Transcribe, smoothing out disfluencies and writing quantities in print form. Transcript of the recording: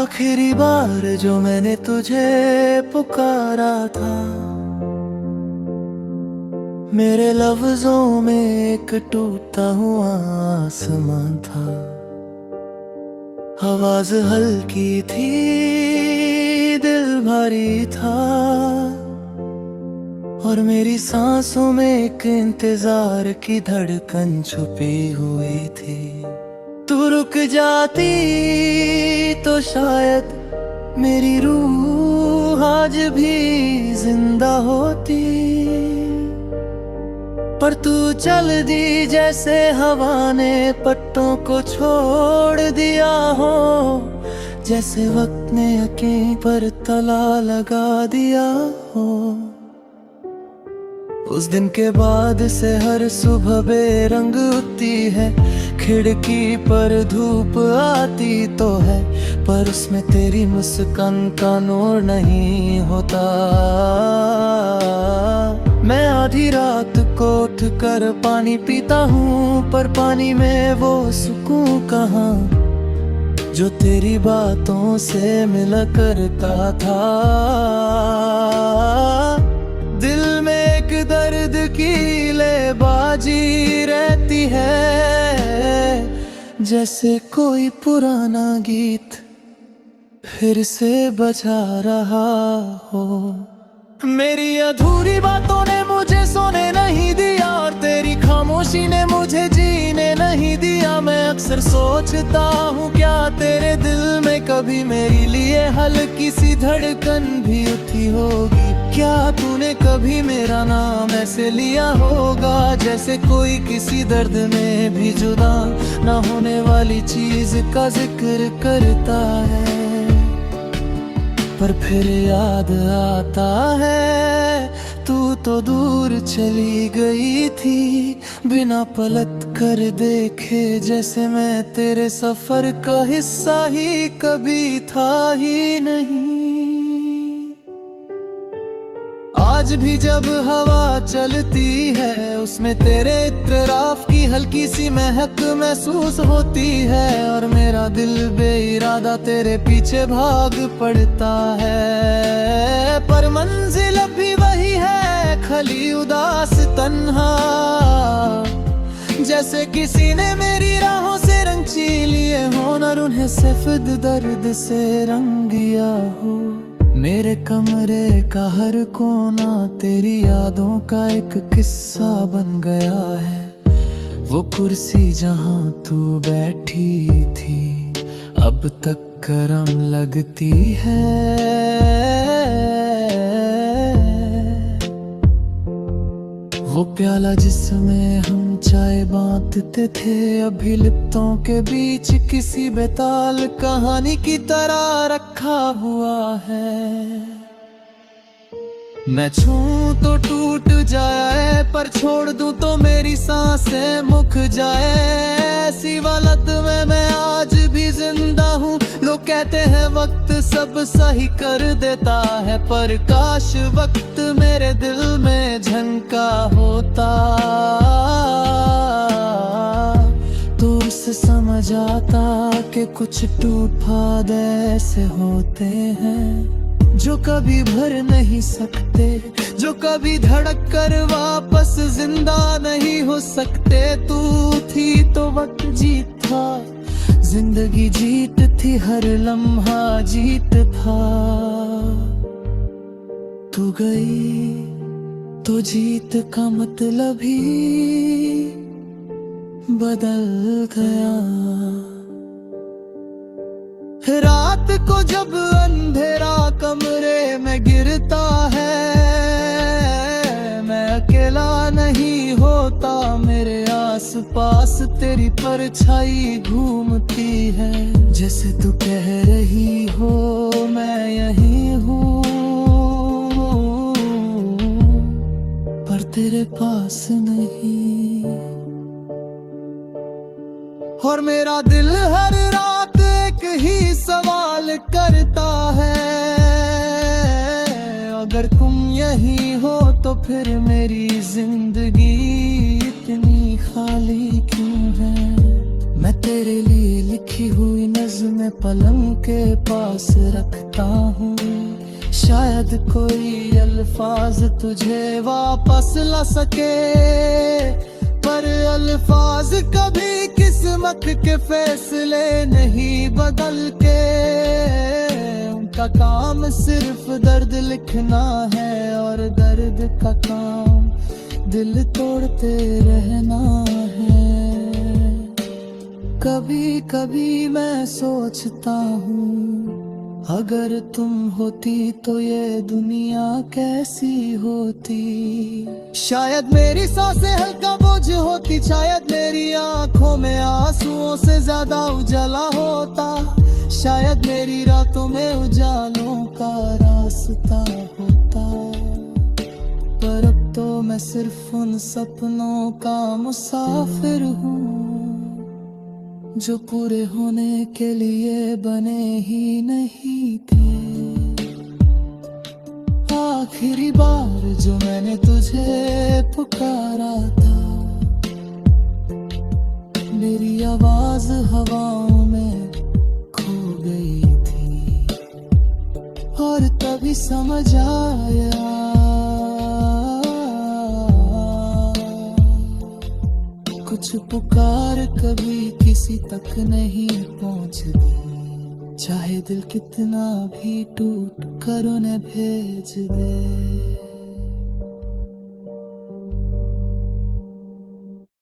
आखिरी बार जो मैंने तुझे पुकारा था, मेरे लफ्जों में एक टूटा हुआ आसमां था। आवाज हल्की थी, दिल भारी था, और मेरी सांसों में एक इंतजार की धड़कन छुपी हुई थी। तू रुक जाती तो शायद मेरी रूह आज भी जिंदा होती, पर तू चल दी जैसे हवा ने पत्तों को छोड़ दिया हो, जैसे वक्त ने यकीन पर ताला लगा दिया हो। उस दिन के बाद से हर सुबह बेरंग उठती है, खिड़की पर धूप आती तो है, पर उसमें तेरी मुस्कान का नूर नहीं होता। मैं आधी रात को उठ कर पानी पीता हूँ, पर पानी में वो सुकून कहाँ जो तेरी बातों से मिला करता था। दिल में एक दर्द की लेबाजी रहती है, जैसे कोई पुराना गीत फिर से बजा रहा हो। मेरी अधूरी बातों ने मुझे सोने नहीं दिया, और तेरी खामोशी ने मुझे जीने नहीं दिया। मैं अक्सर सोचता हूँ क्या तेरे दिल में कभी मेरे लिए हल्की सी धड़कन भी उठी होगी। क्या तूने कभी मेरा नाम ऐसे लिया होगा, जैसे कोई किसी दर्द में भी जुदा ना होने वाली चीज का जिक्र करता है। पर फिर याद आता है तू तो दूर चली गई थी, बिना पलट कर देखे, जैसे मैं तेरे सफर का हिस्सा ही कभी था ही नहीं। आज भी जब हवा चलती है, उसमें तेरे इत्तराफ की हल्की सी महक महसूस होती है, और मेरा दिल बेइरादा तेरे पीछे भाग पड़ता है। पर मंजिल भी वही है, खली उदास तन्हा, जैसे किसी ने मेरी राहों से रंग छीन लिए हों, और उन्हें सफेद दर्द से रंग दिया हो। मेरे कमरे का हर कोना तेरी यादों का एक किस्सा बन गया है। वो कुर्सी जहां तू बैठी थी अब तक गरम लगती है। वो प्याला जिसमें हम चाय बांटते थे, अभी लिप्तों के बीच किसी बेताल कहानी की तरह रखा हुआ है। मैं छूं तो टूट जाए, पर छोड़ दूं तो मेरी सांसें मुक जाए। ऐसी हालत में मैं आज भी जिंदा हूँ। लोग कहते हैं वक्त सब सही कर देता है, पर काश वक्त मेरे दिल में झनका होता तो उससे समझ आता कि कुछ टूट फाद ऐसे होते हैं जो कभी भर नहीं सकते, जो कभी धड़क कर वापस जिंदा नहीं हो सकते। तू थी तो वक्त जीत था, जिंदगी जीत थी, हर लम्हा जीत था। तू गई तो जीत का मतलब ही बदल गया। रात को जब अंधेरा कमरे में गिरता है, मैं अकेला नहीं होता, मेरे आसपास तेरी परछाई घूमती है। जैसे तू कह रही हो मैं यहीं हूँ, पर तेरे पास नहीं। और मेरा दिल हर रात एक ही सवाल करता है, अगर तुम यही हो तो फिर मेरी जिंदगी इतनी खाली क्यों है। मैं तेरे लिए लिखी हुई नज़्में पलंग के पास रखता हूँ। शायद कोई अल्फाज तुझे वापस ला सके, पर अल्फाज कभी किस्मत के फैसले नहीं बदल के। उनका काम सिर्फ दर्द लिखना है और दर्द का काम दिल तोड़ते रहना है। कभी कभी मैं सोचता हूँ, अगर तुम होती तो ये दुनिया कैसी होती। शायद मेरी सांसें हल्का बोझ होती, शायद मेरी आंखों में आंसुओं से ज्यादा उजाला होता, शायद मेरी रातों में उजालों का रास्ता होता। पर अब तो मैं सिर्फ उन सपनों का मुसाफिर हूँ जो पूरे होने के लिए बने ही नहीं थे। आखिरी बार जो मैंने तुझे पुकारा था, मेरी आवाज हवाओं में खो गई थी, और तभी समझ आया कुछ पुकार कभी किसी तक नहीं पहुंचती, चाहे दिल कितना भी टूट कर उन्हें भेज दे।